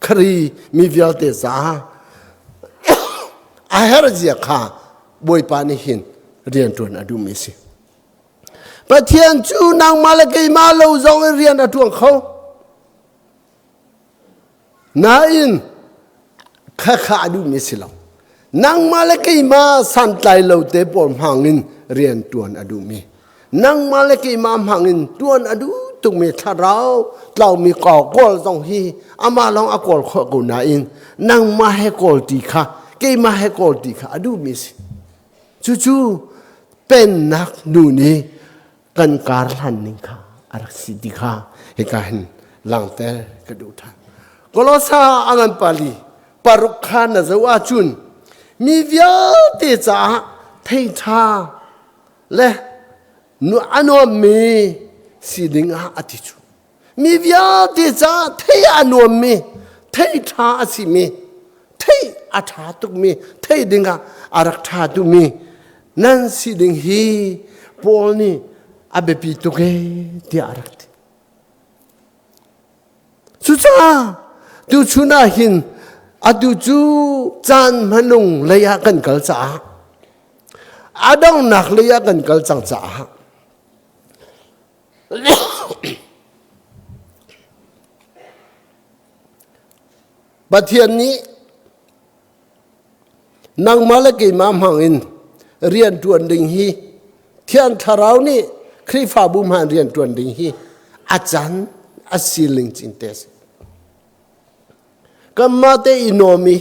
ครีมีวิลเตซาอาหารเจียข้าบอยปานิหินเรียนตัวนั้นดูมิสิปะเทียนจูนางมาลกีมาเลวจงเรียนตัวเขานาอินข้าดูมิสิเรานางมาลกีมาสันไตเลวเตปอมหังินเรียนตัวนั้นดูมินางมาลกีมาหังินตัวนั้นดูตุมีทาเรามีก่อกอลตรงที่อามาลองอกอลข้อกุนาอินนั่งมาให้กอลตีค่ะเกี่ยมาให้กอลตีค่ะดูมิสิจู่ๆเป็นนักดูนี่กันการหันนิงค่ะอารักสิติค่ะเหตุการณ์หลังแต่กระดูท่ากลอสาอังันปาลีปารุขานจะว่าจุนมีวิญเตจ่าเทธาและนูอันวมีสิดิงอาติจูมีวิญเตจ่าเทอันวมีเทธาสิมีเทอัฐาตุมีเทดิงอารักธาตุมีนั่นสิดิงฮีปอลนี่อาเบปิตุเกที่อารักติสุดท้ายดูชุนาหินอดูจูจานมนุงเลยกันกัลจ่าอาดองนักเลยกันกัลจังจ่าบัดเทียนนี้นางมาลกีมามังอินเรียนตวนดิงฮีเทียนทาราวนี่คริฟาบุมันเรียนตวนดิงฮีอาจารย์อาศิลิงจินเตสก็มาเตอินโนมี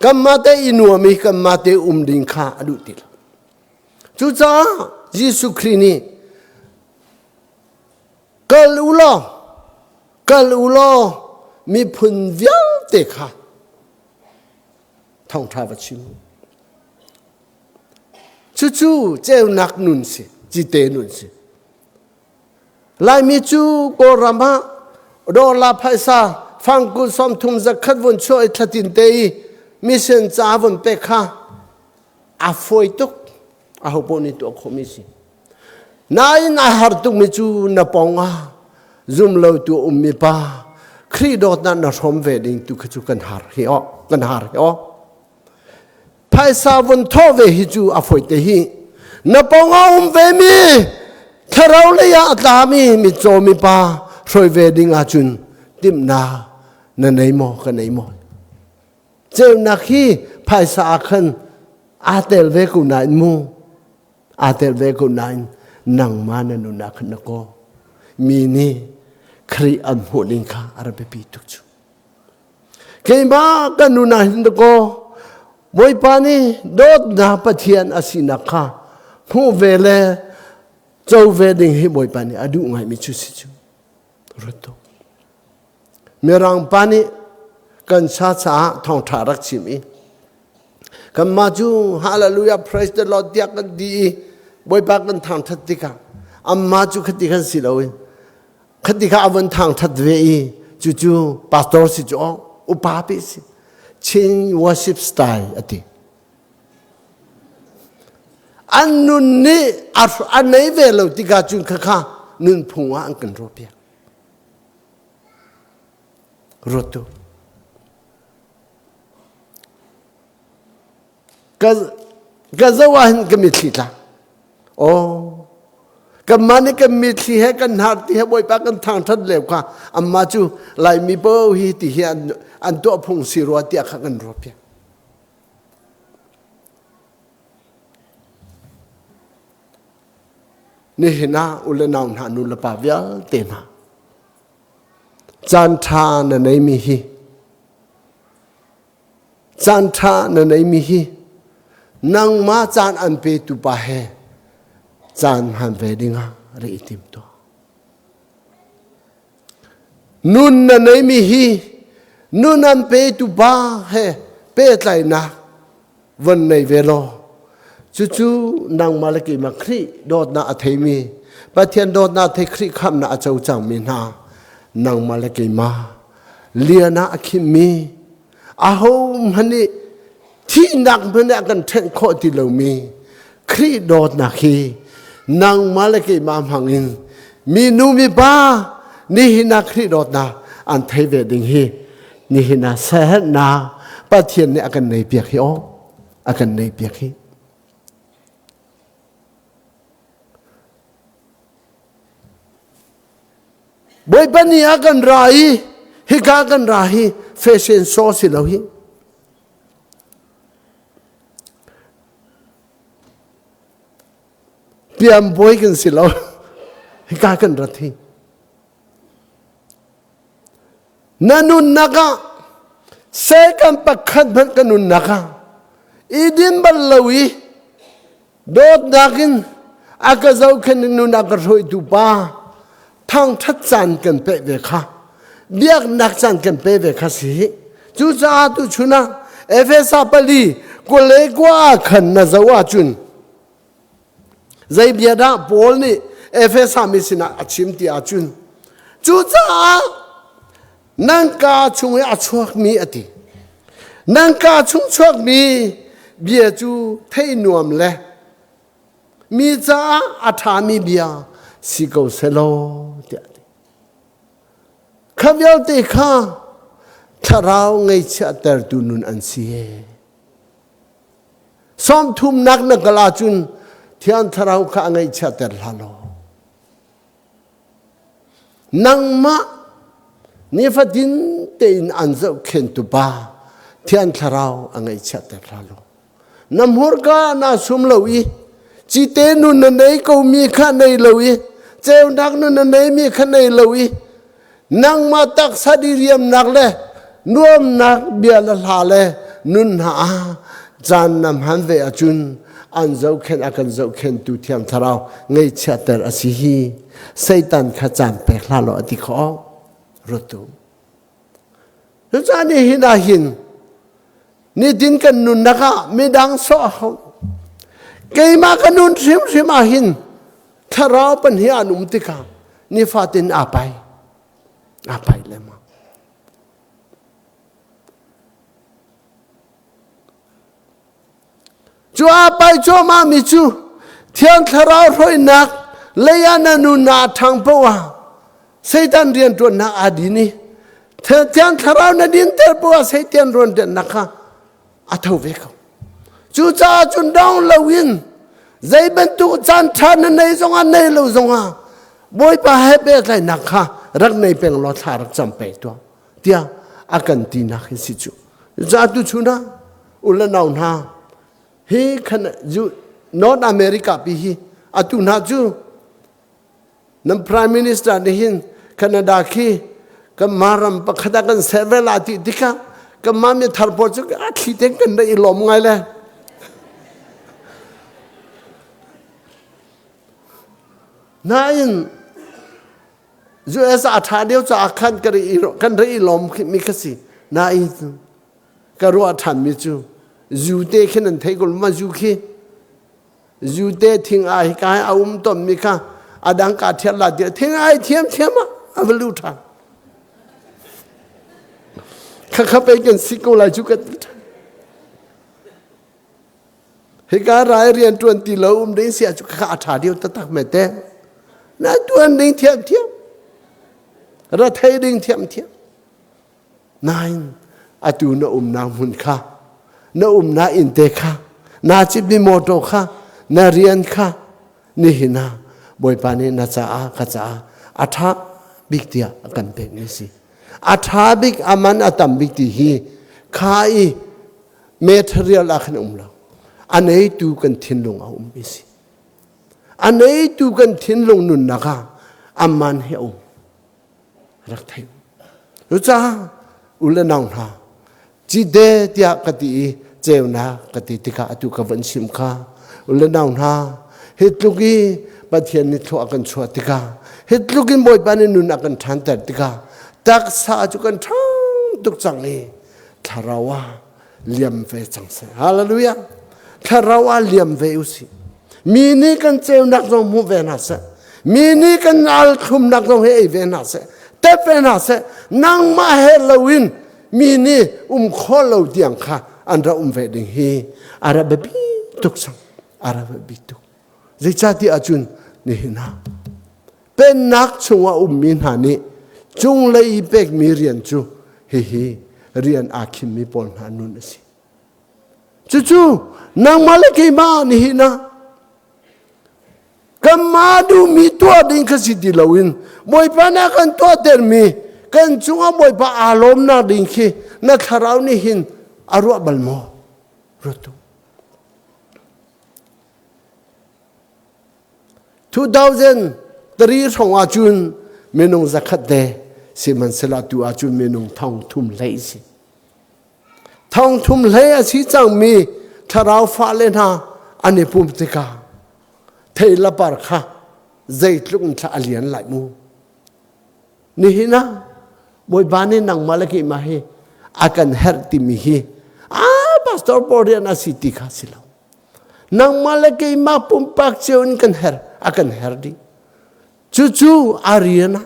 กัมมาเตอินัวมีกัมมาเตดิงข้าอดุติลจุจ้าเยซูคริสต์นี่กัลอุลอมีพุนเวียเตค่ะท่องทาวชิมจู่ๆเจ้านักนุนสิจิเตนุนสิลายมีจู่โกรามาโดลาไพซาฟังกุสมทุมจะขัดวนช่วยทัดินเตยมิเซนจ้าวนเปค่ะอาฟอยตุกอาหุปนิตุอคมิสินายนาฮาร์ตุกมิจู่นาปองอาซุมเลวตัวมิปาครีดอดนั้นนาชมเวดิงตุขจุกันฮาร์ฮิอกันฮาร์ฮิอไพซาวนทอเวฮิจูอาฟอยเตฮีนาปองอาเวมีทาราเลยอาตามีมิโจมิปาช่วยเวดิงอาจุนติมนานั่นไหนโมกันไหนโมเจ้านักฮีไพซาขันอาเตลเวกุนายมูอาเตลเวกุนายนังมานันุนักนโกมีนี่ครีอันหัวลิงคาอาราเบปีตุกจูเกี่ยมากันนุนัยนโกมวยปานีโดดนาปะเทียนอาศินักข้าผู้เวเลเจ้าเวดิงให้มวยปานีอดุไงมิชุสิจูรถโตเมื่อรังปานีกันชาชาทองทารักชิมีกันมาจูฮาเลลูยา praise the Lord เดียกันดีมวยปากันทางทัดติกาอัมมาจูคติกันสิเราคติกาอวันทางทัดเวอีจู่ๆปาสตอร์สิจูอุปาปิสิchange worship style อติอันนุนนี่อันไหนเวลาติกาจุนข้านุนพุงอันกันรบเปียรถตัวก็จะว่าเห็นก็มีทีละโอ้ก็มันนี่ก็มีทีให้กันหาที่ให้บ่อยปากันทางทัดเร็วค่ะอัมมาจูไลมีเบอร์ฮีที่เฮียอันตัวพงศิรัวเตียขักันรบเปียนี่เห็นนะอุลนาวนานุลปาเวลเตนะจันทานะไหนมีฮีจันทานะไหนมีฮีนังมาจานอันเปตุปะเฮจานหันเวดิงาเรติมตัวนุนนะไหนมีฮีนุนอันเปตุปะเฮเปตไลนะวันในเวลาจู่ๆนางมาลกิมาครีโดดนาอัฐยมีปะเทียนโดดนาเทครีคำนาเจ้าจังมีนานางมาลกิมาเลียนาอคิมีอาโฮมันนี่ที่นักมันเนี่ยกันเทงโคติเหลามีครีโดดนาคีนางมาลกิมาพังอินมีนูมีบ้านี่หินาครีโดดนาอันเทเวดิงฮีนี่หินาเสหนาปะเทียนเนี่ยกันในเปียกฮีโอกันในเปียกฮีบอยปนีอากันรายฮิกากันรายแฟชั่นโชว์สิเราฮิเตรียมบอยกันสิเราฮิกากันรัทีนันุนนักะเสกันปักขัดพันกันนุนนักะอีดินบัลลวีโดดนักินอากาเจ้าขันนุนนักรอยดูบ้าทางทัดจานกันเปเวค่ะเบียกนักจานกันเปเวค่ะสิจู่จ้าตุชุนะเอเฟซาปลีกุเลกว่าขันนาจาวจุนใจเบียดาบอลนี่เอเฟซามิสินะอาชิมตีอาจุนจู่จ้านังกาชุงอาชวกมีอตินังกาชุงชวกมีเบียจูเทนวมเลมีจ้าอาธามีเบียสิกเซโลเดียข้าเวลติข้าทาราวไงเชตเตอร์ตุนุนอันเสียซ้อมทุ่มนักนักลาจุนที่อันทาราวข้าไงเชตเตอร์ลาโลนังมานี่ฟัดินเตนอันเจ้าเข็นตุบาที่อันทาราวไงเชตเตอร์ลาโลน้ำหัวกานาสุมเลวีจิเตนุนในก็มีข้าในเลวีเจ้านักนุนในมีข้าในเลวีนังมาตักสะดีเรียมนักเลยนวมนักเบียร์ละลาเลย นุนหาจานนำหันเวอจุนอันเจ้าเข็นอากันเจ้าเข็นตูเทียมทาราวไงเชตร์อสิฮีไซตันขจามเปกลาโลอติขอรตุแล้วจานี่หินาหินนี่ดินกันนุนนะคะไม่ดังโซ่เขาเกยมากันนุนซิมอาหินทาราวปัญหาหนุ่มติกานี่ฟาตินอาไปเลยมาจูอาไปจูมามิจูเทียนทาราวรอยนักเลยานานุนาทางปวาเซตันเรียนตัวนักอดีนี่เทียนทาราวนาดินเตอร์ปวาเซตันรอนเดนนักอาทวีเขาจูจ้าจุนดองลวินใจเป็นตุจันทานในสงอันในโลสงอาบอยปะเฮเบกไลนักรักในเป็นรถทารักจำเป็นตัวเดียอากันตีนักสิจูจ้าตุชุนะอุลนาวนาเฮ้ขณะจูนอร์ทอเมริกาปีฮีอาตุนาจูน้ำพรีมินิสเตอร์นี่หินแคนาดาคีก็มารำประคตกันเซเวลาติดิกาก็มามีทาร์ปอจุกอาทิตย์กันได้ลมไงเลยนั่นจูเอสอาทาเดียวจะอาคันกันได้ลมมีกสินั่นก็รู้อาทันมิจูจูเตะแค่นั้นเทกุลมาจูคีจูเตะทิ้งไอ้กายเอาต้นมีค่ะอาดังกาเทียนลาเดียทิ้งไอ้เทียมอ่ะเอาไปรู้ทันข้าไปกันสิโกลาจุกันเฮการายเรียนตัวตีเหลาได้เสียจุกข้าอาถาเดียวตักไม่เต้น่าตัวนึงเทียมรัฐไทยดึงเทียมนายอาตูน่านามุนค่ะน่านาอินเตค่ะน่าจิบนิโมโตค่ะน่าเรียนค่ะนี่หินาบอยปานีน่าจะกระจาอาทาบิกเดียกันเป็นนี่สิอาทาบิกอามันอาตัมบิกตีฮีข้าอีเมทเรียลอาขันเราอันไหนตูกันทิ้งลงเอาบิสิอันไหนตูกันทิ้งลงนุนนะคะอามันเฮอรักไทยรู้จักอุลนาวนาจีเดติยากติเจ้านะกติติกาตุกวันชิมค่ะอุลนาวนาเฮตุกีปะเทียนนิทวกันชัวติกาเฮตุกินบอยปานินุนอากันทันแต่ติกาตักษาจุกันทั้งตุกจังนี้ทาราวาเลียมเวจังเสฮาเลลูยาทาราวาเลียมเวอุสิมีนี่กันเจ้านักจงมุเวนัสมีนี่กันอัลคุมนักจงเฮเวนัสเตเวนัสนังมาเฮลวินมีนี่ขอเราเดียงค่ะอันเราเวดิงเฮอาราบบีตุกสังอาราบบีตุกใจชาติอาจุนนี่นะเป็นนักชงว่ามินหานี่จงเลยเป็กมีเรียนจูเฮ้เรียนอาคิมมีปนหานุนสิจู่นางมาเลกีมานี่นะก็มาดูมีตัวดิ่งขสิดิลวินบอยปานักันตัวเตอร์มีกันจงว่าบอยปาอารมณ์นักดิ่งขี้นักทาราวนี่หินอารวบัลโมรตุ2003ของอาจุนเมนงจักเดสิมันสละตัวอาจุนเมนงทองทุ่มเลยสิทองทุ่มเลยสิจังมีทาราวฟ้าเลนะอันนี้ปุ่มติกาเทลปาร์ค่ะใจลุกทะเลียนไหลมูนี่นะบอยบานี่นังมาลกิมาเฮอากันเฮร์ติมีเฮพาสตอร์บอดีน่าสิติกาสิลานังมาลกิมาปุ่มปักเจ้าอินกันเฮร์อากันเฮร์ดีจู่อารีนะ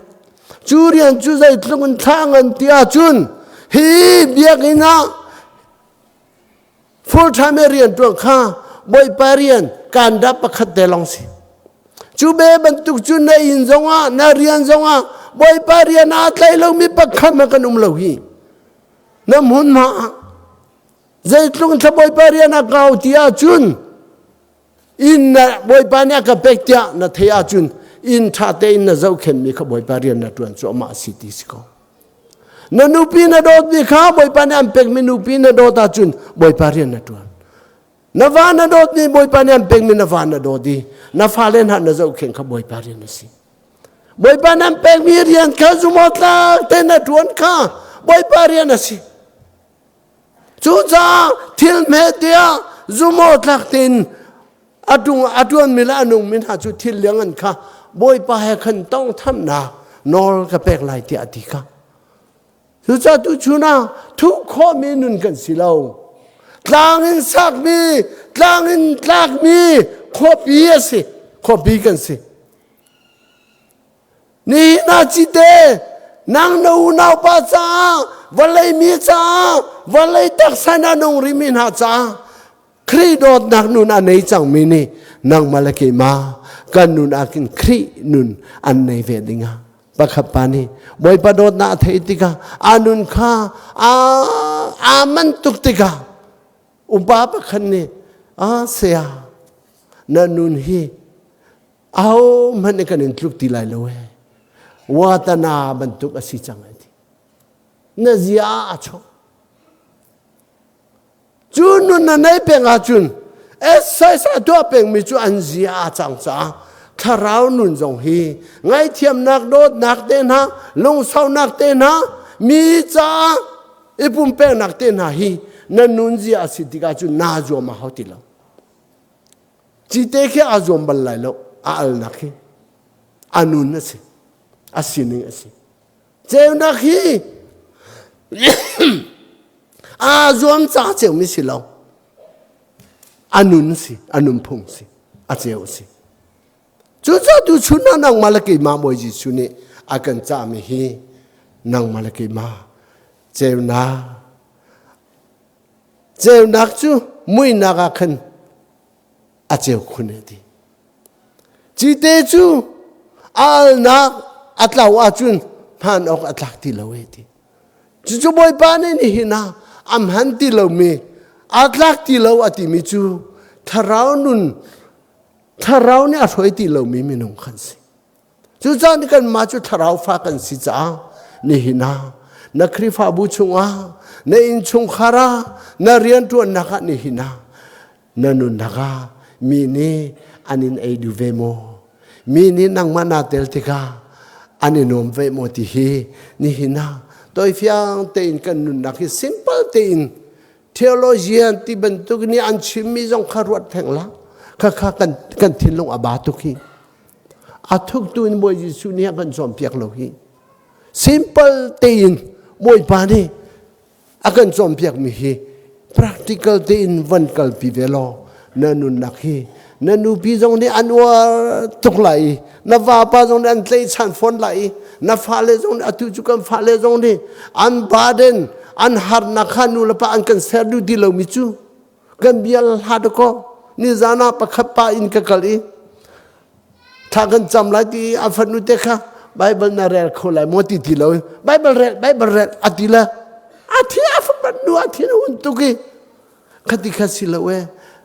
จู่เรียนจู่ใจลุกทางอันที่อาจุนเฮเบียกินะฟูลไทม์เรียนตัวข้าบอยปาเรียนการดับประคัดเดลองสิจู่เบบรรทุกจุนในอินจงอ่ะนาเรียนจงอ่ะบอยปาเรียนอาไลเรามีประคัดมากันเราฮีน้ำหุ่นมาใจลุกทบอยปาเรียนอาเก่าที่อาจุนอินนะบอยปาเนี่ยกับเป็กเตียนะเทียอาจุนอินท่าเตอินนะเจ้าเข็มมีขบอยปาเรียนนะตัวนจ่อมาสิติสกนันูปีนะโดดมีข้าบอยปาเนี่ยเป็กมีนูปีนะโดดอาจุนบอยปาเรียนนะตัวนาวานาโดดนี่บอยปาเนี่ยเป็กมีนาวานาโดดีนาฟาเลนหันนะเจ้าเข็มขบอยปาเรียนนะสิบอยปาเนี่ยเป็กมีเรียนข้าจุมอตลาเตนะตัวนข้าบอยปาเรียนนะสิ จูจ้าทิลเมเดียจุโมดลักตินอดวนมิลานุงมินหาจุทิลเลี้ยงอันค่ะบอยปะให้ขันต้องทำนานอลกับเป็กไหลที่อธิกาจูจ้าตุชูนาทุกข้อมีนุนกันสิเรากลางอินสักมีกลางอินตากมีข้อปีสิข้อปีกันสินี่นาจิเตนางนูนาวปัจจาวันเลยมีจ้าวันเลยตักสนานงริมินหาจ้าครีโดดนักนุนอันไหนจังมินีนางมาลกิมากันนุนอากินครีนุนอันไหนเวดิงาปะขับปานีบอยปะโดดนาเทติกาอานุนข้าอามันตุกติกาอุบาปะขันนี่เสียนันนุนฮีเอามันกันอินทุกติลายเลยว่าตนาบรรทุกอสิจังไงที่นั่นยาชกจุนนุนนั่นไม่เป็นอาจุนใส่ตัวเป็นมิจุอันยาจังจ้าถ้าเรานุนจงฮีไงเทียมนักโดดนักเต้นฮะลงเสานักเต้นฮะมีจ้าปุ่มเป็นนักเต้นฮะฮีนั่นนุนยาสิติกาจุนน่าจวมาเขาติละจิตเตแค่อาจวมบัลลัยแล้วอัลนักฮีอานุนนั่นสิอาศินิอาศิเจ้านักฮีอาจวมจ้าเจ้าไม่สิเราอานุนสิอานุนพงสิอาเจ้าสิจุดดูชุนนั่งมาลกิมาบอยจิชุนี่อากันจ้ามีฮีนั่งมาลกิมาเจ้านักจูมุยนักขันอาเจ้าคุณดีจิตเตจูอัลนักอัตลาวอาจุนผ่านออกอัตลักติลาวดีจู่บอยปานี่นี่นะอัมหันติลาวมีอัตลักติลาวอติมิจูถ้าเราเนี่ยช่วยติลาวมีนงขันสิจู่จ้านี่กันมาจู่ถ้าเราฝากกันสิจ้านี่นะนักคริฟาบุชงอาในอินชงคาราในเรียนตัวนักนี่นะนันุนนักมีนี่อันนี้ไอดูเวโมมีนี่นังมานาเตลติกาอันนี้นมเวโมติฮีนี่นะตัวฟิางเตอินกันนุนนัก simple เตอิน theologian ที่บรรทุกนี่อันชิมมีจงคารวะแห่งละข้ากันทิ้งลงอาบาตุกีอาทุกตัวนี้บอยยิสุนี่กันจอมเปียกโลกี simple เตอินบอยปานี่อากันจอมเปียกมีฮี practical เตอินวันกัลปีเวลอนันุนนักฮีนันนูปีจงนี่อันว่าตุกไหลนับว่าปาจงนี่อันเตยชันฟอนไหลนับฟ้าเลจงนี่อตุจุกันฟ้าเลจงนี่อันบาเดนอันหาร์นักขานูละปะอันกันเสดูดีเรามิจูกันเบียลหาดก็นี่จานาปะขับปะอินกะกะลีถ้ากันจำไรที่อัฟนุเตค่ะไบเบิลนาเรลเขาไหลมอติดีเราไบเบิลเรลอติละอธิอัฟบันดูอธินุนตุกีคติคสิละเว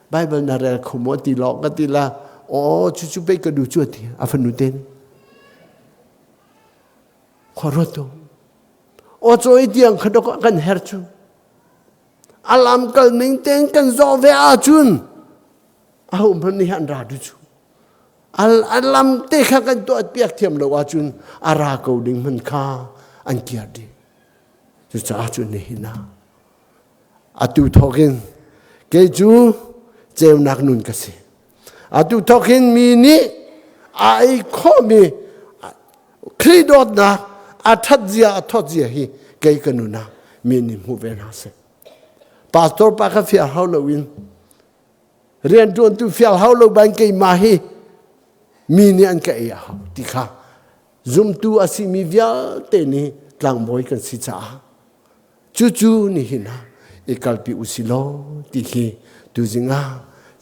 ไบเบิลนาเรลเขามอติลอกติละโอ้ชุไปกระดูจวดที่อัฟนุเตนขอรถโอ้โจยเดียงขดกกันเฮร์จูอัลลัมกัลมิงเตนกันโซเวอาจุนเอามันนี่ฮันราดูจูอัลลัมเตะกันตัวเปียกเทียมเราอาจุนอาราเกาดิ่งมันข้าอันเกียรติจุดอาจุนนี่นะอาตุทอกินเกจูเจ้านักนุนกษอาตุทอกินมีนี่ไอข้อมีครีดอดนะอาทัดเจียทัดเจียฮีเกยกันนุนะมีนิมูเวนัสพาสตอร์ปากฟิอาฮาวลวินเรียนจนตุฟิอาฮาวลบันเกยมาฮีมีนี่อันเกยอาติค่ะซุมตูอาศิมีวิาเตนี่กลางบอยกันสิจ้าจู่นี่หินะเอกลปีอุสิโลติฮีตุจิงา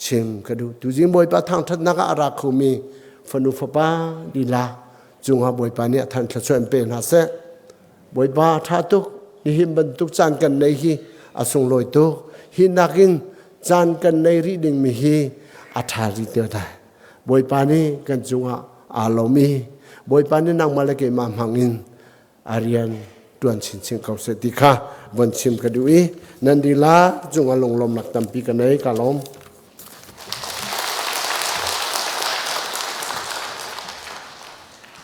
เชมกระดูตุจิงบอยปะทางทัดนักอาราคุมีฟนุฟปาดีลาจุงหาบอยปาเนี่ยท่านจะช่วยเป็นหาเสบอยปาท่าตุกนี่หิมบรรทุกจานกันในฮีอาสงลอยตุกหินักินจานกันในรีดิงมีฮีอาทาริเตอร์ได้บอยปานี่กันจุงหาอาลมีบอยปานี่นางมาเลเกมามังอินอาเรียนตวนชิงเขาเสติค่ะวันชิมกระดูอีนันดีลาจุงหาลงลมหนักตำปีกันในกาลม